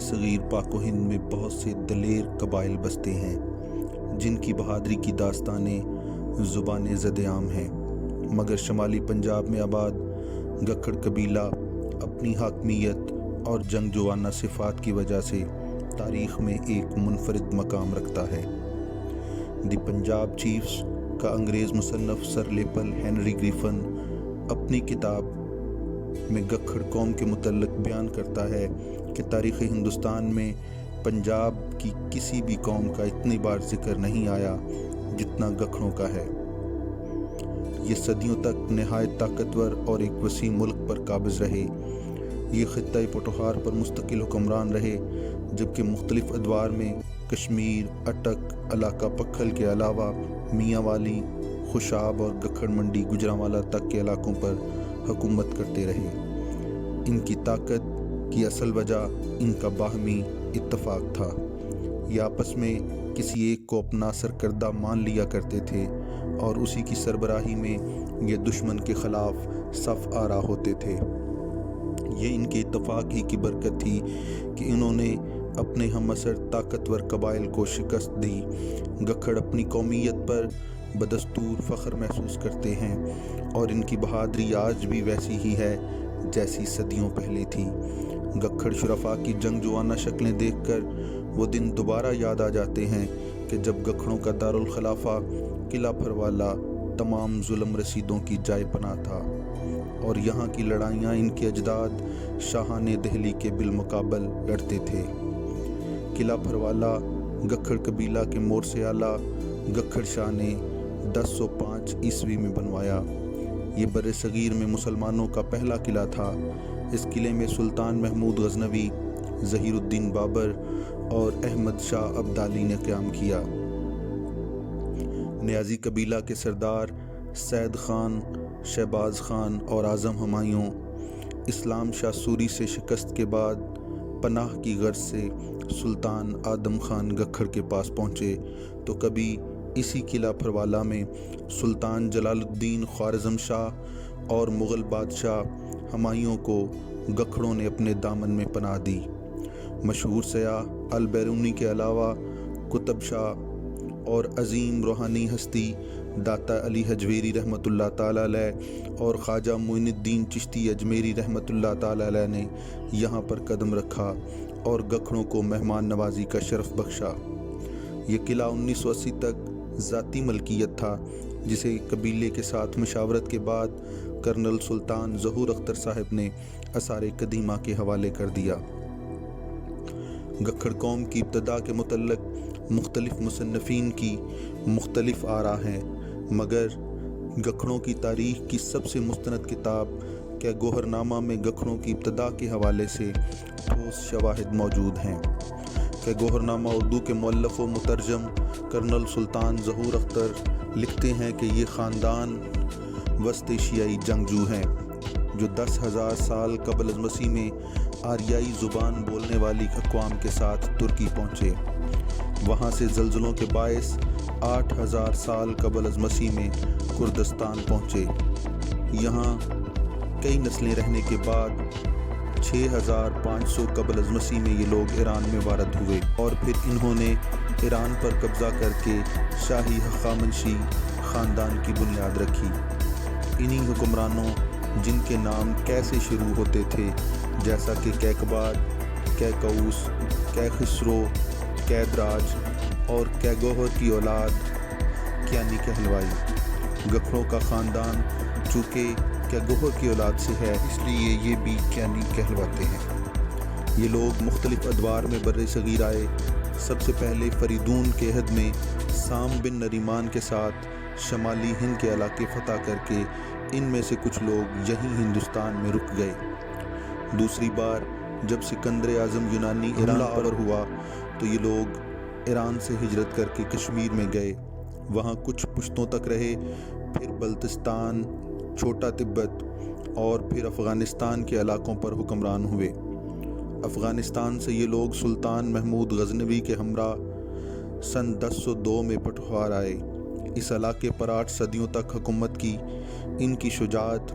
صغیر پاک و ہند میں بہت سے دلیر قبائل بستے ہیں جن کی بہادری کی داستانیں زبان زد عام ہیں، مگر شمالی پنجاب میں آباد گکھڑ قبیلہ اپنی حاکمیت اور جنگجوانہ صفات کی وجہ سے تاریخ میں ایک منفرد مقام رکھتا ہے۔ دی پنجاب چیفز کا انگریز مصنف سر لیپل ہینری گریفن اپنی کتاب میں گکھڑ قوم کے متعلق بیان کرتا ہے کہ تاریخ ہندوستان میں پنجاب کی کسی بھی قوم کا اتنی بار ذکر نہیں آیا جتنا گکھڑوں کا ہے۔ یہ صدیوں تک نہایت طاقتور اور ایک وسیع ملک پر قابض رہے۔ یہ خطۂ پٹوہار پر مستقل حکمران رہے، جبکہ مختلف ادوار میں کشمیر، اٹک، علاقہ پکھل کے علاوہ میاں والی، خوشاب اور گکھڑ منڈی گوجرانوالہ تک کے علاقوں پر حکومت کرتے رہے۔ ان کی طاقت کی اصل وجہ ان کا باہمی اتفاق تھا۔ یہ آپس میں کسی ایک کو اپنا سرکردہ مان لیا کرتے تھے اور اسی کی سربراہی میں یہ دشمن کے خلاف صف آرا ہوتے تھے۔ یہ ان کے اتفاق ہی کی برکت تھی کہ انہوں نے اپنے ہم عصر طاقتور قبائل کو شکست دی۔ گکھڑ اپنی قومیت پر بدستور فخر محسوس کرتے ہیں اور ان کی بہادری آج بھی ویسی ہی ہے جیسی صدیوں پہلے تھی۔ گکھڑ شرفاء کی جنگجوانہ شکلیں دیکھ کر وہ دن دوبارہ یاد آ جاتے ہیں کہ جب گکھڑوں کا دارالخلافہ قلعہ پھروالہ تمام ظلم رسیدوں کی جائے پناہ تھا اور یہاں کی لڑائیاں ان کے اجداد شاہان دہلی کے بالمقابل لڑتے تھے۔ قلعہ پھروالہ گکھڑ قبیلہ کے مورث اعلیٰ گکھڑ شاہ نے 1005 عیسوی میں بنوایا۔ یہ بر صغیر میں مسلمانوں کا پہلا قلعہ تھا۔ اس قلعے میں سلطان محمود غزنوی، ظہیر الدین بابر اور احمد شاہ ابدالی نے قیام کیا۔ نیازی قبیلہ کے سردار سید خان، شہباز خان اور اعظم ہمایوں اسلام شاہ سوری سے شکست کے بعد پناہ کی غرض سے سلطان آدم خان گکھڑ کے پاس پہنچے تو کبھی اسی قلعہ پھروالہ میں سلطان جلال الدین خوارزم شاہ اور مغل بادشاہ ہمایوں کو گکھڑوں نے اپنے دامن میں پناہ دی۔ مشہور سیاح البیرونی کے علاوہ قطب شاہ اور عظیم روحانی ہستی داتا علی حجویری رحمۃ اللہ تعالیٰ علیہ اور خواجہ معین الدین چشتی اجمیری رحمۃ اللہ تعالیٰ علیہ نے یہاں پر قدم رکھا اور گکھڑوں کو مہمان نوازی کا شرف بخشا۔ یہ قلعہ 1980 تک ذاتی ملکیت تھا، جسے قبیلے کے ساتھ مشاورت کے بعد کرنل سلطان ظہور اختر صاحب نے آثار قدیمہ کے حوالے کر دیا۔ گکھڑ قوم کی ابتدا کے متعلق مختلف مصنفین کی مختلف آراء ہیں، مگر گکھڑوں کی تاریخ کی سب سے مستند کتاب کہ گوہر نامہ میں گکھڑوں کی ابتدا کے حوالے سے ٹھوس شواہد موجود ہیں۔ کہ گوہر نامہ اردو کے مؤلف و مترجم کرنل سلطان ظہور اختر لکھتے ہیں کہ یہ خاندان وسط ایشیائی جنگجو ہیں جو 10,000 سال قبل از مسیح میں آریائی زبان بولنے والی اقوام کے ساتھ ترکی پہنچے۔ وہاں سے زلزلوں کے باعث 8,000 سال قبل از مسیح میں کردستان پہنچے۔ یہاں کئی نسلیں رہنے کے بعد 6,500 قبل از مسیح میں یہ لوگ ایران میں وارد ہوئے اور پھر انہوں نے ایران پر قبضہ کر کے شاہی ہخامنشی خاندان کی بنیاد رکھی۔ انہی حکمرانوں جن کے نام کی سے شروع ہوتے تھے، جیسا کہ کیقباد، کیقوس، کیخسرو، کیدراج اور کیگوہر کی اولاد کیانی کہلوائی۔ گکھڑوں کا خاندان چونکہ کیگوہر کی اولاد سے ہے، اس لیے یہ بھی کیانی کہلواتے ہیں۔ یہ لوگ مختلف ادوار میں بر صغیر آئے۔ سب سے پہلے فریدون کے عہد میں سام بن نریمان کے ساتھ شمالی ہند کے علاقے فتح کر کے ان میں سے کچھ لوگ یہیں ہندوستان میں رک گئے۔ دوسری بار جب سکندر اعظم یونانی ایران پر ہوا تو یہ لوگ ایران سے ہجرت کر کے کشمیر میں گئے، وہاں کچھ پشتوں تک رہے، پھر بلتستان، چھوٹا تبت اور پھر افغانستان کے علاقوں پر حکمران ہوئے۔ افغانستان سے یہ لوگ سلطان محمود غزنوی کے ہمراہ سن 1002 میں پٹوہار آئے۔ اس علاقے پر 8 صدیوں تک حکومت کی۔ ان کی شجاعت،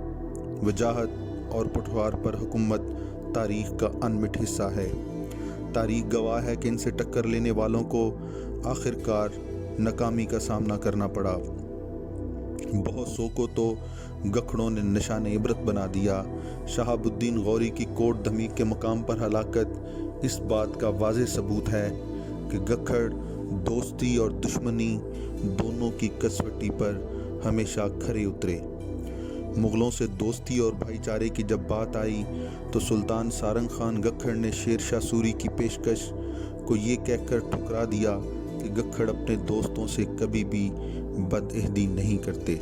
وجاہت اور پٹوہار پر حکومت تاریخ کا انمٹ حصہ ہے۔ تاریخ گواہ ہے کہ ان سے ٹکر لینے والوں کو آخرکار ناکامی کا سامنا کرنا پڑا۔ بہت سو کو تو گکھڑوں نے نشان عبرت بنا دیا۔ شہاب الدین غوری کی کوٹ دھمیک کے مقام پر ہلاکت اس بات کا واضح ثبوت ہے کہ گکھڑ دوستی اور دشمنی دونوں کی کسوٹی پر ہمیشہ کھرے اترے۔ مغلوں سے دوستی اور بھائی چارے کی جب بات آئی تو سلطان سارنگ خان گکھڑ نے شیر شاہ سوری کی پیشکش کو یہ کہہ کر ٹھکرا دیا کہ گکھڑ اپنے دوستوں سے کبھی بھی بدعہدی نہیں کرتے۔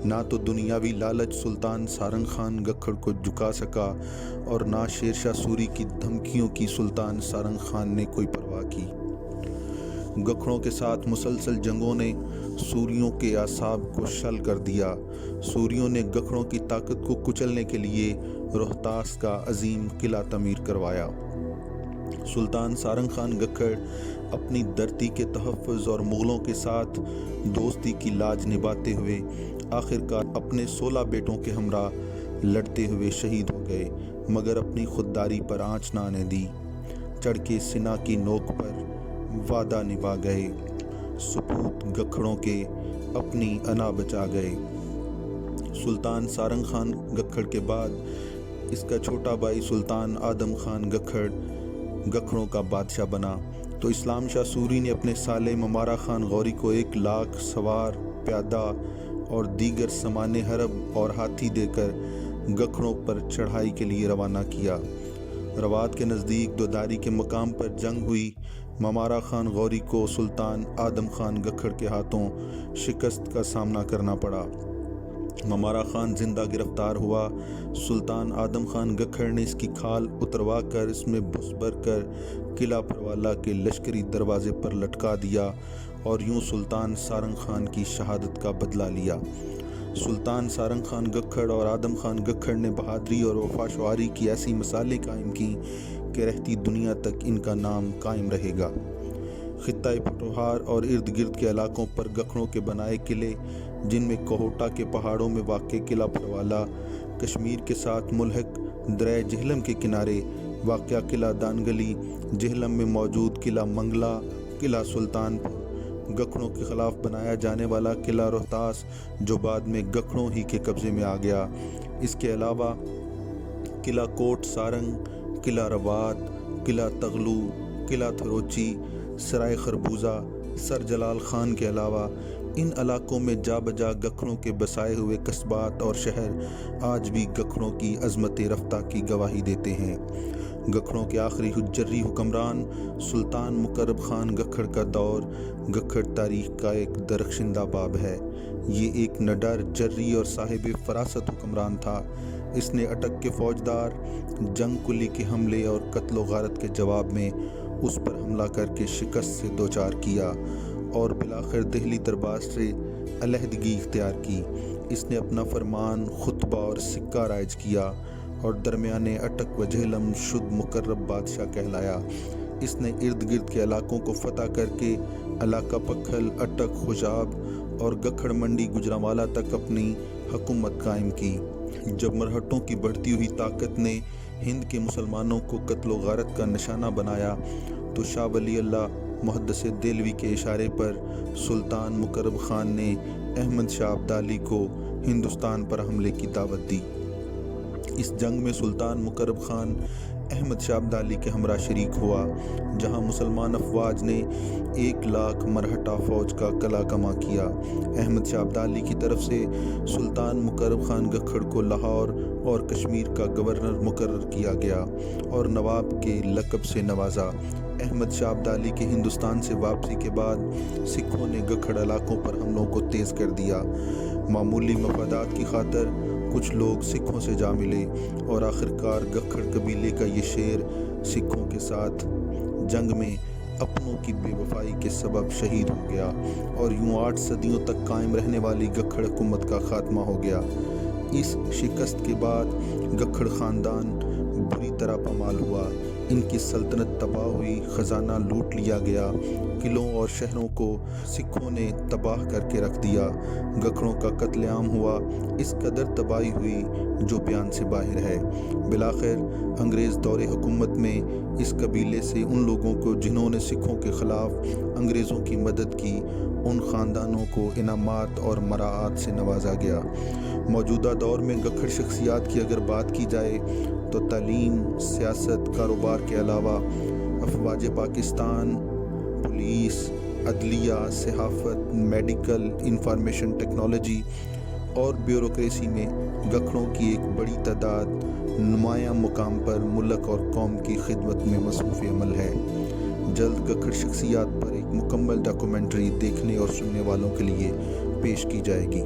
نہ تو دنیاوی لالچ سلطان سارنگ خان گکھڑ کو جھکا سکا اور نہ شیر شاہ سوری کی دھمکیوں کی سلطان سارنگ خان نے کوئی پرواہ کی۔ گکھڑوں کے ساتھ مسلسل جنگوں نے سوریوں کے اعصاب کو شل کر دیا۔ سوریوں نے گکھڑوں کی طاقت کو کچلنے کے لیے روہتاس کا عظیم قلعہ تعمیر کروایا۔ سلطان سارنگ خان گکھڑ اپنی دھرتی کے تحفظ اور مغلوں کے ساتھ دوستی کی لاج نبھاتے ہوئے آخرکار اپنے 16 بیٹوں کے ہمراہ لڑتے ہوئے شہید ہو گئے، مگر اپنی خودداری پر آنچ نہ آنے دی۔ چڑھ کے سنا کی نوک پر وعدہ نبھا گئے، سپوت گکھڑوں کے اپنی انا بچا گئے۔ سلطان سارنگ خان گکھڑ کے بعد اس کا چھوٹا بھائی سلطان آدم خان گکھڑ گکھڑوں کا بادشاہ بنا تو اسلام شاہ سوری نے اپنے سالے ممارا خان غوری کو 1 لاکھ سوار، پیادہ اور دیگر سامان حرب اور ہاتھی دے کر گکھڑوں پر چڑھائی کے لیے روانہ کیا۔ روات کے نزدیک دوداری کے مقام پر جنگ ہوئی۔ ممارا خان غوری کو سلطان آدم خان گکھڑ کے ہاتھوں شکست کا سامنا کرنا پڑا۔ ممارا خان زندہ گرفتار ہوا۔ سلطان آدم خان گکھڑ نے اس کی کھال اتروا کر اس میں بھس بھر کر قلعہ پھروالا کے لشکری دروازے پر لٹکا دیا اور یوں سلطان سارنگ خان کی شہادت کا بدلہ لیا۔ سلطان سارنگ خان گکھڑ اور آدم خان گکھڑ نے بہادری اور وفا شعاری کی ایسی مثالیں قائم کی کہ رہتی دنیا تک ان کا نام قائم رہے گا۔ خطہ پٹوہار اور ارد گرد کے علاقوں پر گکھڑوں کے بنائے قلعے، جن میں کوہوٹا کے پہاڑوں میں واقع قلعہ پھروالا، کشمیر کے ساتھ ملحق دریا جہلم کے کنارے واقع قلعہ دانگلی، جہلم میں موجود قلعہ منگلا، قلعہ سلطان پور، گکھڑوں کے خلاف بنایا جانے والا قلعہ روہتاس جو بعد میں گکھڑوں ہی کے قبضے میں آ گیا۔ اس کے علاوہ قلعہ کوٹ سارنگ، قلعہ روات، قلعہ تغلو، قلعہ تھروچی، سرائے خربوزہ، سر جلال خان کے علاوہ ان علاقوں میں جا بجا گکھڑوں کے بسائے ہوئے قصبات اور شہر آج بھی گکھڑوں کی عظمت رفتہ کی گواہی دیتے ہیں۔ گکھڑوں کے آخری حجری حکمران سلطان مقرب خان گکھڑ کا دور گکھڑ تاریخ کا ایک درخشندہ باب ہے۔ یہ ایک نڈر، جری اور صاحب فراست حکمران تھا۔ اس نے اٹک کے فوجدار جنگ کلی کے حملے اور قتل و غارت کے جواب میں اس پر حملہ کر کے شکست سے دوچار کیا اور بالآخر دہلی دربار سے علیحدگی اختیار کی۔ اس نے اپنا فرمان، خطبہ اور سکہ رائج کیا اور درمیانے اٹک و جہلم شد مقرب بادشاہ کہلایا۔ اس نے ارد گرد کے علاقوں کو فتح کر کے علاقہ پکھل، اٹک، خوشاب اور گکھڑ منڈی گجرانوالہ تک اپنی حکومت قائم کی۔ جب مرہٹوں کی بڑھتی ہوئی طاقت نے ہند کے مسلمانوں کو قتل و غارت کا نشانہ بنایا تو شاہ ولی اللہ محدث دہلوی کے اشارے پر سلطان مقرب خان نے احمد شاہ ابدالی کو ہندوستان پر حملے کی دعوت دی۔ اس جنگ میں سلطان مقرب خان احمد شاہ ابدالی کے ہمراہ شریک ہوا، جہاں مسلمان افواج نے 1 لاکھ مرہٹا فوج کا قلعہ کما کیا۔ احمد شاہ ابدالی کی طرف سے سلطان مقرب خان گکھڑ کو لاہور اور کشمیر کا گورنر مقرر کیا گیا اور نواب کے لقب سے نوازا۔ احمد شاہ ابدالی کے ہندوستان سے واپسی کے بعد سکھوں نے گکھڑ علاقوں پر حملوں کو تیز کر دیا۔ معمولی مفادات کی خاطر کچھ لوگ سکھوں سے جا ملے اور آخرکار گکھڑ قبیلے کا یہ شیر سکھوں کے ساتھ جنگ میں اپنوں کی بے وفائی کے سبب شہید ہو گیا اور یوں 8 صدیوں تک قائم رہنے والی گکھڑ حکومت کا خاتمہ ہو گیا۔ اس شکست کے بعد گکھڑ خاندان بری طرح پامال ہوا۔ ان کی سلطنت تباہ ہوئی، خزانہ لوٹ لیا گیا، قلعوں اور شہروں کو سکھوں نے تباہ کر کے رکھ دیا، گکھڑوں کا قتل عام ہوا، اس قدر تباہی ہوئی جو بیان سے باہر ہے۔ بالآخر انگریز دور حکومت میں اس قبیلے سے ان لوگوں کو جنہوں نے سکھوں کے خلاف انگریزوں کی مدد کی، ان خاندانوں کو انعامات اور مراعات سے نوازا گیا۔ موجودہ دور میں گکھڑ شخصیات کی اگر بات کی جائے تو تعلیم، سیاست، کاروبار کے علاوہ افواج پاکستان، پولیس، عدلیہ، صحافت، میڈیکل، انفارمیشن ٹیکنالوجی اور بیوروکریسی میں گکھڑوں کی ایک بڑی تعداد نمایاں مقام پر ملک اور قوم کی خدمت میں مصروف عمل ہے۔ جلد گکھڑ شخصیات پر ایک مکمل ڈاکومنٹری دیکھنے اور سننے والوں کے لیے پیش کی جائے گی۔